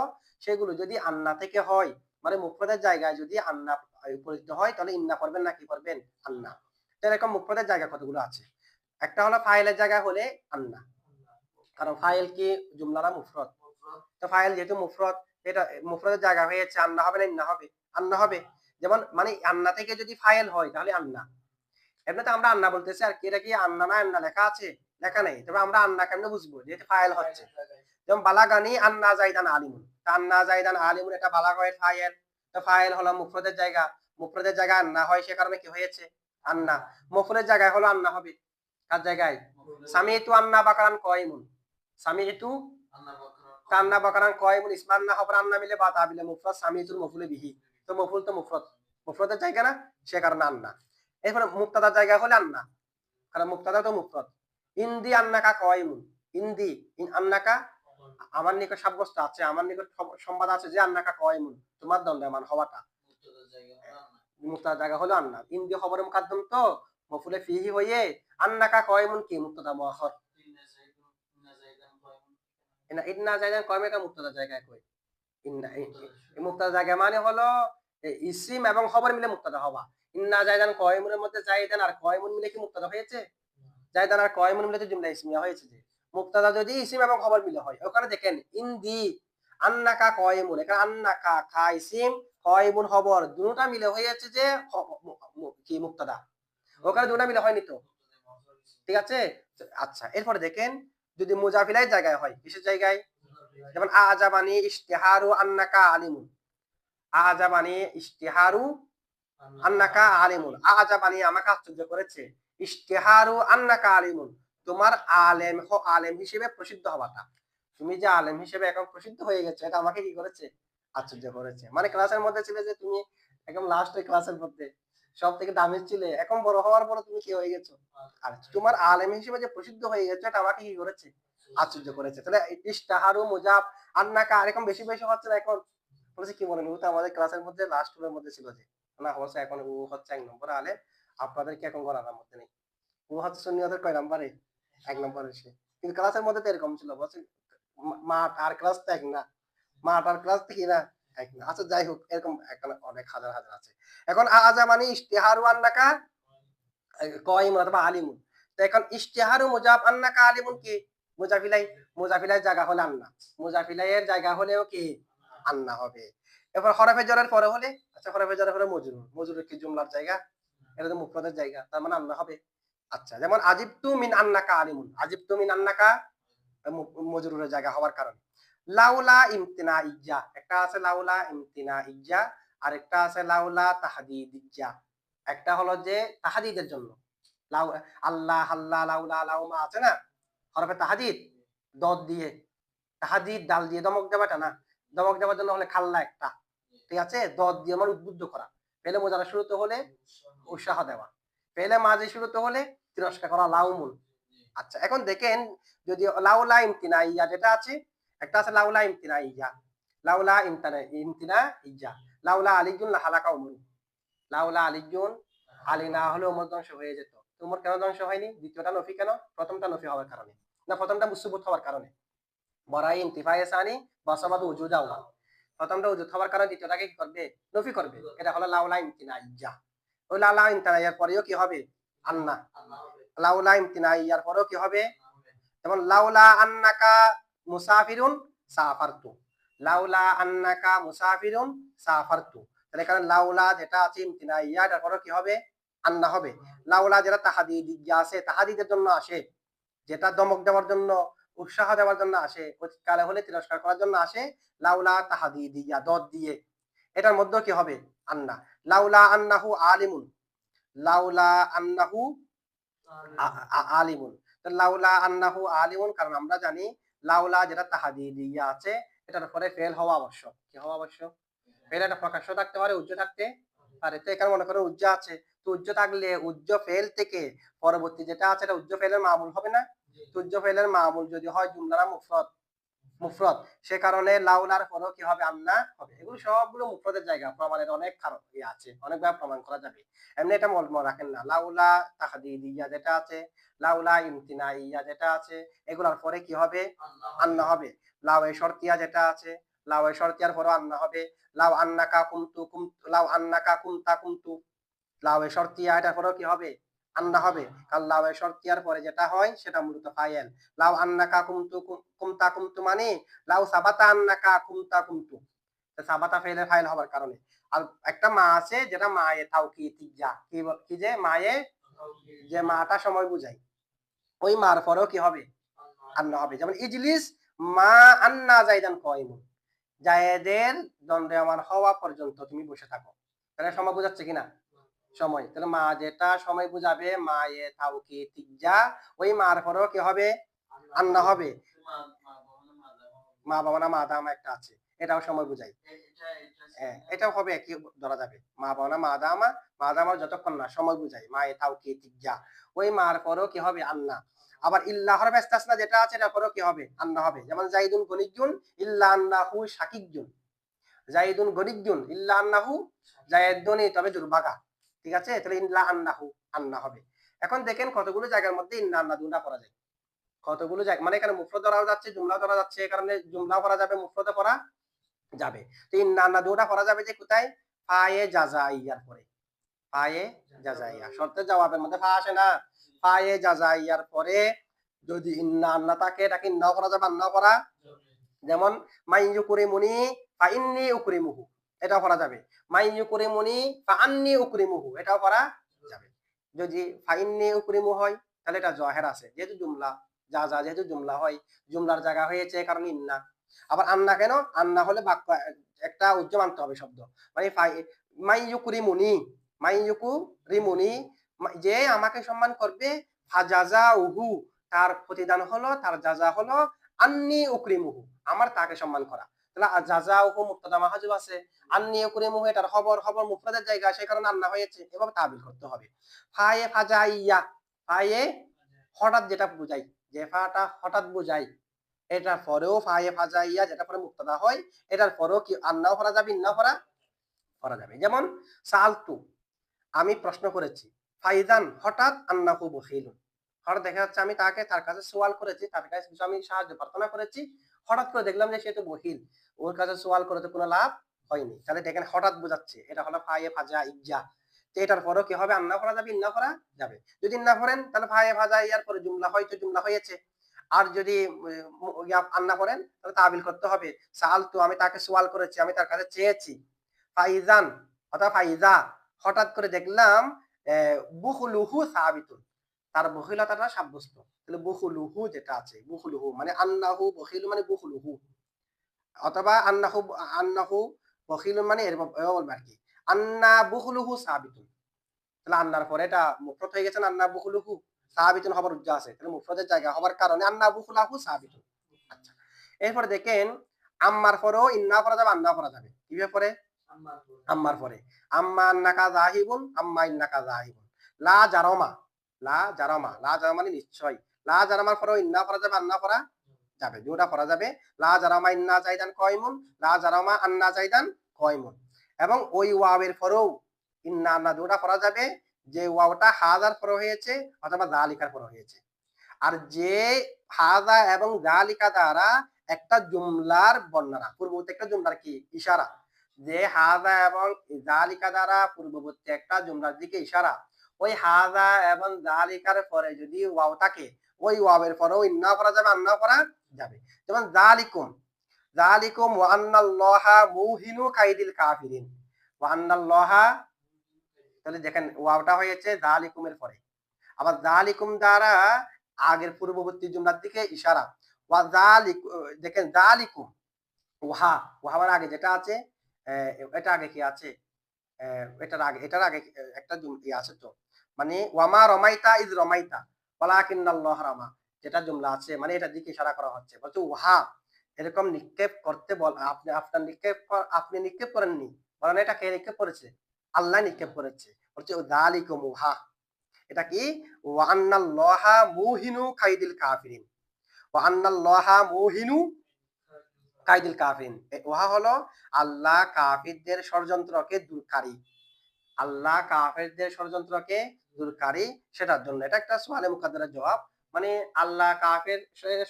Speaker 1: সেগুলো যদি আন্না থেকে হয়, মানে মুফরদের জায়গায় যদি আন্না উপস্থিত হয় তাহলে ইন্না করবেন না কি করবেন? আন্না। তো এরকম মুফরদের জায়গা কতগুলো আছে? একটা হলো ফাইলের জায়গা হলে আন্না, কারণ ফাইল কি জুমলারা মুফরদ। তো ফাইল যেহেতু মুফরদ, এটা মুফরদের জায়গা হয়েছে, আন্না হবে না ইন্না হবে? আন্না হবে। যেমন মানে আন্না থেকে যদি ফাইল হয় তাহলে আন্না। এমনিতে আমরা আন্না বলতেছি আর কি, এটা কি আন্না না আন্না লেখা আছে? লেখা নেই, তবে আমরা আন্না কেমনে বুঝবো যেহেতু ফাইল হচ্ছে। যেমন বালাগানি আন্না জাইদান আলিমুন, তা আন্না জাইদান আলিমুন এটা বালাগয়ের ফাইল। তো ফাইল হলো মুফরদের জায়গা, মুফরদের জায়গা আন্না হয়, সে কারণে কি হয়েছে? আন্না। মফুলের জায়গায় হলো আন্না হবে। কার জায়গায়? সামিতু আন্না বাকারান কয়মুন, সামিতু আন্না বাকারান কয়মুন ইসমান না হবে আন্না মিলে বা তাবিলে মুফরদ, সামিতুল মফুলে বিহি। তো মফুল তো মুফরদ, মুফরদের জায়গা না, সে কারণে আন্না। এরপরে মুক্তাদার জায়গা হলে আন্না, কারণ মুক্তাদা তো মুফরদ। ইন্দি আন্নাকা কয়মুন, ইন্দি আন্নাকা আমার নিকট সাব্যস্ত আছে, আমার নিকট সংবাদ আছে যে আন্নাকা কয়মুন তোমার দণ্ডায়মান হওয়াটা, মুক্তাদার জায়গা হলো আন্না। ইন্দি খবরে মুকাদ্দম তো মফুলে ফিহি হয়ে আন্নাকা কয়মুন কি মুক্তাদা মুআখার। ইন্না জায়গায় কয়মে কা মুক্তাদার জায়গায় কই ইন্না, মুক্তাদার জায়গা মানে হলো ইসিম এবং খবর মিলে মুক্তাদা হওয়া। ইন্না জায়দান কয়মুনের মধ্যে জায়দান আর কয়মুন মিলে কি মুক্তাদা হয়েছে? জায়দান আর কয়মুন মিলে তো জুমলা ইসমিয়া হয়েছে। যে মুক্তাদা যদি ইসিম এবং খবর মিলে হয়, ওখানে দেখেন ইন্দি আন্নাকা কয়মুন, এখানে আন্নাকা খা ইসিম কয়মুন খবর দুটোটা মিলে হয়েছে যে কি মুক্তাদা, ওখানে দুটোটা মিলে হয়নি তো, ঠিক আছে। আচ্ছা এরপরে দেখেন যদি মুজাফিলাই জায়গায় হয়, কিসের জায়গায়? যেমন আজাবানি ইশতিহারু আন্নাকা আলিমুন, আজাবানি ইশতিহারু আন্নাকা আলিমুন, আজাবানি আমাকে আশ্চর্য করেছে, ইশতিহারু আন্নাকা আলিমুন, তোমার আলেম হিসেবে প্রসিদ্ধ হওয়াটা, তুমি যে আলেম হিসেবে এখন প্রসিদ্ধ হয়ে গেছে, এটা আমাকে কি করেছে? আশ্চর্য করেছে। মানে ক্লাসের মধ্যে ছিলে যে তুমি একদম লাস্ট ওই ক্লাসের মধ্যে সব থেকে দামি ছিলে, এখন বড় হওয়ার পরে তুমি কি হয়ে গেছো? আর তোমার আলেম হিসেবে যে প্রসিদ্ধ হয়ে গেছে, এটা আমাকে কি করেছে? আশ্চর্য করেছে। তাহলে ইশতাহারু মুজাব আন্নাকা এরকম বেশি বেশি হচ্ছে না এখন? বলেছে কি বলেন, ও তো আমাদের ক্লাসের মধ্যে লাস্ট রুমের মধ্যে ছিল যে, না হচ্ছে এখন ও হচ্ছে 1 নম্বর আলেম, আপনাদের কি এখন গণনার মধ্যে নেই। ও হচ্ছে সুন্নিয়তের কয় নাম্বারে? 1 নম্বরে সে। কিন্তু ক্লাসের মধ্যে তো এরকম ছিল, বলছে মাঠ আর ক্লাস তো এক না, মাঠ আর ক্লাস তো কি না এক না। আচ্ছা যাই হোক, এরকম এখানে অনেক হাজার হাজার আছে। এখন আজা মানে ইশতিহারু আন্নাকা কয়িমুন অথবা আলিমুন। তো এখন ইশতিহারু মুজাব আন্নাকা আলিমুন কি? মুজাফিলাই, মুজাফিলাই জায়গা হলে আন্না, মুজাফিলাইয়ের জায়গা হলেও কি আন্না হবে। এরপর হরফে জরের পরে হলে, আচ্ছা হরফে জরের পরে মজরুর, মজরুর কি জুমলার জায়গা? এটা তো মুফরাদের জায়গা, তার মানে আন্না হবে। আচ্ছা যেমন আজিবতু মিন আন্নাকা আলিমুন, আজিবতু মিন আন্নাকা মজরুরের জায়গা হওয়ার কারণে। লাউলা ইমতিনা ইজ্জা, একটা আছে লাউলা ইমতিনা ইজ্জা, আর একটা আছে লাউলা তাহদিদ ইজ্জা। একটা হলো যে তাহাদিদের জন্য, লাউ আল্লাহ হাল্লা লাউলা লাউমা আছে না, হরফে তাহাদিদ দদ দিয়ে, তাহাদিদ ডাল দিয়ে দমক দেওয়াটা না, দমক দেওয়ার জন্য হলে খাল্লা একটা, ঠিক আছে, দদ দিয়ে আমার উদ্বুদ্ধ করা। পেলে মোজারা শুরুতে হলে উৎসাহ দেওয়া, পেলে মাঝে শুরুতে হলে তিরস্কার করা, লাউমুন। আচ্ছা এখন দেখেন, যদি লাউলা ইমতিনা ইয়া যেটা আছে, একটা আছে লাউলা ইমতিনা ইয়া, লাউলা ইমতিনা ইয়া, লাউলা আলিজুন লাহালাকা উমরু, লাউলা আলিজুন, আলী না হলে উমর ধ্বংস হয়ে যেত। উমর কেন ধ্বংস হয়নি? দ্বিতীয়টা নফি কেন? প্রথমটা নফি হওয়ার কারণে, না প্রথমটা মুসবুত হওয়ার কারণে। বরাই ইন্তিফায়ে সানি বাসাবাদ উজুদ আউয়াল, প্রথমটা উজুদ হওয়ার কারণে দ্বিতীয়টাকে কি করবে? নফি করবে। এটা হলো লাউলা ইমতিনা ইয়া। ওই লাউলা ইমতিনা ইয়ার পরেও কি হবে? আন্না। লাউলা ইমতিনা ইয়ার পরেও কি হবে? যেমন লাউলা আন্নাকা মুসাফিরুন সাফারতু, লাউলা আন্নাকা মুসাফিরুন সাফারতু। তাহলে এখানে লাউলা যেটা আছে ইমতিনা ইয়া, তারপরে কি হবে? আন্না হবে। লাউলা যেটা তাহাদিদ আছে, তাহাদিদের জন্য আসে, যেটা দমক দেওয়ার জন্য, উৎসাহ দেওয়ার জন্য আসে, কালে হলে তিরস্কার করার জন্য আসে, লাউলা তাহাদিদ ইয়া দদ দিয়ে, এটার মধ্যে কি হবে? আন্না। লাউলা আন্নাহু আলিমুন, লাউলা আন্নাহু আলিমুন। লাউলা আন্নাহু আলিমুন, কারণ আমরা জানি লাউলা যেটা তাহাদিদিয়া আছে, এটার উপরে ফেল হওয়া আবশ্যক। কি হওয়া আবশ্যক? ফেল এটা প্রকাশ্য থাকতে পারে, উজ্জ থাকতে পারে। তো এখানে মনে করো উজ্জ আছে, তো উজ্জ থাকলে উজ্জ ফেল থেকে পরবর্তী যেটা আছে এটা উজ্জ ফেলের মামুল হবে না? তো উজ্জ ফেলের মামুল যদি হয় জুমলা না মুফরদ? মুফরদ। সে কারণে লাউলার পরেও কি হবে? আন্না হবে। এগুলো সবগুলো মুফরদের জায়গা, প্রমাণের অনেক কারণ আছে, অনেকভাবে প্রমাণ করা যাবে। এমনি এটা মনে রাখেন না, লাউলা তাহদিদিয়া যেটা আছে, লাউলা ইমতিনাইয়া যেটা আছে, এগুলার পরে কি হবে? আন্না হবে। লাউ এ শর্তিয়া যেটা আছে, লাউ এ শর্তিয়ার পরেও আন্না হবে। লাউ আন্নাকা কুমতু লাউ আন্নাকা কুমতা কুমতু, লাউ এ শর্তিয়া এটার পরেও কি হবে? আন্না হবে। কারণ লাউ এ শর্তিয়ার পরে যেটা হয় সেটা মূলত ফাইল। লাউ আন্নাকা কুমতু কুমতা কুমতু মানে লাউ সাবাতা আন্নাকা কুমতা কুমতু, সাবাতা ফেলে ফাইল হওয়ার কারণে। আর একটা মা আছে যেটা মায়ে তাওকিদ ইজ্জা, কি যে মায়ে, যে মাটা সময় বুঝায়, ওই মার পরেও কি হবে? আন্না হবে। যেমন ইজলিস মা আন্না জাইদান কয়মুন, জায়েদের দণ্ডায়মান হওয়া পর্যন্ত তুমি বসে থাকো। তাহলে সময় বোঝাচ্ছে কিনা? সময়। তাহলে মা যেটা সময় বুঝাবে, মায়ে তাওকিদ ইজ্জা, ওই মার পরেও কি হবে? আন্না হবে। মা বাবা না মা দামা একটা আছে, এটাও সময় বুঝাই। হ্যাঁ এটাও হবে, কি ধরা যাবে, মা বাবা না মা দামা যতক্ষণ না সময় বুঝাই, মায়ে তাওকিদ ইজ্জা, ওই মার পরেও কি হবে? আন্না। আবার ইল্লা হরফে ইস্তিসনা যেটা আছে, এটার পরেও কি হবে? আন্না হবে। যেমন জাইদুন গনিজুন ইল্লা আন্নাহু শাকিজুন, জাইদুন গনিজুন ইল্লা আন্নাহু, জায়েদুন তবে দুর্ভাগা, ঠিক আছে। তাহলে ইল্লা আন্নাহু আন্না হবে। এখন দেখেন কতগুলো জায়গার মধ্যে ইন্না আন্না দুটা করা যায়, কতগুলো জায়গা, মানে এখানে মুফরদ ধরা যাচ্ছে, জুমলা ধরা যাচ্ছে, এই কারণে জুমলা পড়া যাবে, মুফরদে পড়া যাবে। তো ইন্না আন্না দুটা পড়া যাবে যে কোথায়? ফায়ে জাজাইয়ার পরে, ফায়ে জাজাইয়া, শর্তের জবাবের মধ্যে ফা আসে না, ফায়ে জাজাইয়ার পরে যদি ইন্না আন্না থাকে, এটাকে ইন্নাও করা যাবে, আন্নাও করা। যেমন মাই ইউকুরিমুনি ফা ইন্নী উকরিমুহু, এটাও করা যাবে। মাই ইউকুরিমুনি ফা আন্নী উকরিমুহু, এটাও করা যাবে। যদি ফা ইন্নী উকরিমু হয় তাহলে এটা জহের আছে, যেহেতু জুমলা, যা যা যেহেতু জুমলা হয়, জুমলার জায়গা হয়েছে কারণ ইন্না। আবার আন্না কেন? আন্না হলে বাক্য একটা উজ্জ মানতে হবে শব্দ, মানে মাই ইউকুরিমুনি, মাই ইউকুরিমুনি যে আমাকে সম্মান করবে, ফাজাজাউহু, তার প্রতিদান হলো, তার জাযা হলো আন্নী উকরিমুহু, আমার তাকে সম্মান করা। তাহলে জাযাউহু মুবতাদা মাহজুব আছে, আন্নী উকরিমুহু এটার খবর মুফরাদের জায়গা, সেই কারণে আন্না হয়েছে, এভাবে তাবিল করতে হবে। ফায়ে ফাজাইয়া, ফায়ে হঠাৎ যেটা বুঝাই, যে ফাটা হঠাৎ বুঝাই, এটার পরেও ফায়ে ফাজাইয়া যেটা পরে মুবতাদা হয়, এটার পরেও কি আন্নাও করা যাবে, ইন্নাও করা যাবে। যেমন সালতু, আমি প্রশ্ন করেছি, ফাইজান হঠাৎ আন্নাহু বখিলুন, হঠাৎ দেখা যাচ্ছে আমি তার কাছে সোয়াল করেছি, তার কাছে কিছু আমি সাহায্য প্রার্থনা করেছি, হঠাৎ করে দেখলাম যে সে তো বখিল, ওর কাছে সোয়াল করে তো কোনো লাভ হয়নি, তাহলে দেখেন হঠাৎ বোঝাচ্ছে, এটা হলো ফায়ে ফাজা ইজ্জা। তো এটার পরেও কি হবে, আন্না করা যাবে, ইন্না করা যাবে। যদি না করেন তাহলে ফায়ে ফাজা ইয়ার পরে জুমলা হয়তো জুমলা হয়েছে। আর যদি আন্না করেন তাহলে তাবিল করতে হবে, সালতু, আমি তাকে সোয়াল করেছি, আমি তার কাছে চেয়েছি, ফাইজান অথবা ফাইজা, হঠাৎ করে দেখলাম বুখলুহু সাবিতুন, তার বখিলতাটা সাব্যস্ত। তাহলে বুখলুহু যেটা আছে, বুখলুহু মানে আন্নাহু বখিলু মানে বুখলুহু, অথবা আন্নাহু আন্নাহু বখিলু মানে এরকম বলবে আর কি, আন্না বুখলুহু সাবিতুন। তাহলে আন্নার পরে এটা মুফরদ হয়ে গেছে, আন্না বুখলুহু সাবিতুন হবার উজ্জা আছে, তাহলে মুফরদের জায়গা হবার কারণে আন্না বুখলাহু সাবিতুন। আচ্ছা, এরপরে দেখেন আম্মার পরেও ইন্না করা যাবে, আন্না করা যাবে। কিভাবে পরে, আম্মার পরে, আম্মা আন্নাকা জাহিবুন, আম্মা ইন্নাকা জাহিবুন। লা জারমা, লা জারমা, লা জারমা মানে নিশ্চয়, লা জারমার পরেও ইন্না করা যাবে, আন্না করা যাবে, দুটা করা যাবে। লা জারামা ইন্না জাইদান কয়মুন, লা জারামা আন্না জাইদান কয়মুন। এবং ওই ওয়াওয়ের পরেও ইন্না আন্না দুটা করা যাবে, যে ওয়াওটা হাজার পরে হয়েছে অথবা জালিকার পরে হয়েছে। আর যে হাজা এবং জালিকা দ্বারা একটা জুমলার বর্ণনা, পূর্ববর্তী একটা জুমলার কি ইশারা, যে হাজা এবং জালিকা দ্বারা পূর্ববর্তী একটা জুমলার দিকে ইশারা, ওই হাজা এবং জালিকার পরে যদি ওয়াও থাকে, ওই ওয়াওয়ের পরেও ইন্না করা যাবে, আন্না করা যাবে। যেমন জালিকুম, জালিকুম ওয়া আন্নাল্লাহা মুহিনু কাইদিল কাফিরিন, ওয়া আন্নাল্লাহা, তাহলে দেখেন ওয়াওটা হয়েছে জালিকুমের পরে, আবার জালিকুম দ্বারা আগের পূর্ববর্তী জুমলার দিকে ইশারা। ওয়া জালিক, দেখেন জালিকুম, ওহা, ওহাবার আগে যেটা আছে, এটা আগে কি আছে, এটার আগে একটা আছে তো, মানে ওয়ামা রমাইতা ইজ রমাইতা ওয়ালাকিন্নাল্লাহ রামা, যেটা জুমলা আছে, মানে এটার দিকে ইশারা করা হচ্ছে, বলছে ওহা, এরকম নিক্ষেপ করতে বল, আপনি আপনার নিক্ষেপ, আপনি নিক্ষেপ করেননি, বলেন এটা কে নিক্ষেপ করেছে, আল্লাহ নিক্ষেপ করেছে, বলছে জালিকুম ওহা। এটা কি, ওয়া আন্নাল্লাহা মুহিনু কাইদিল কাফিরিন, ওয়া আন্নাল্লাহা মুহিনু কাইদিল কাফিরিন, ওহা হলো আল্লাহ কাফিরদের ষড়যন্ত্রকে দূরকারী, আল্লাহ কাফেরদের ষড়যন্ত্রকে দূরকারী, সেটার জন্য এটা একটা সোয়ালে মুকাদ্দারের জবাব, মানে আল্লাহ কাফের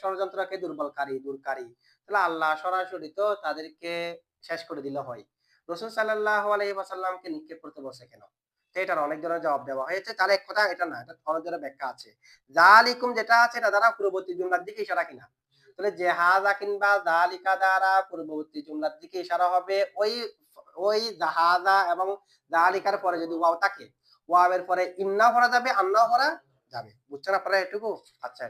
Speaker 1: ষড়যন্ত্রকে দুর্বলকারী, দূরকারী, তাহলে আল্লাহ সরাসরি তো তাদেরকে শেষ করে দিলে হয়, রাসূল সাল্লাল্লাহু আলাইহি ওয়াসাল্লামকে নিক্ষেপ করতে বসে কেন? তো এটার অনেক ধরনের জবাব দেওয়া হয়েছে, তাহলে এক কথা এটা না, এটা অনেক ধরনের ব্যাখ্যা আছে। জালিকুম যেটা আছে এটা দ্বারা পূর্ববর্তী জুমলার দিকে ইশারা কিনা, তাহলে যে হাজা কিংবা জালিকা দ্বারা পূর্ববর্তী জুমলার দিকে ইশারা হবে, ওই ওই জাহাজা এবং জালিকার পরে যদি ওয়াও থাকে, ওয়াওয়ের পরে ইন্নাও করা যাবে, আন্নাও করা যাবে। বুঝছেন আপনারা এটুকু? আচ্ছা,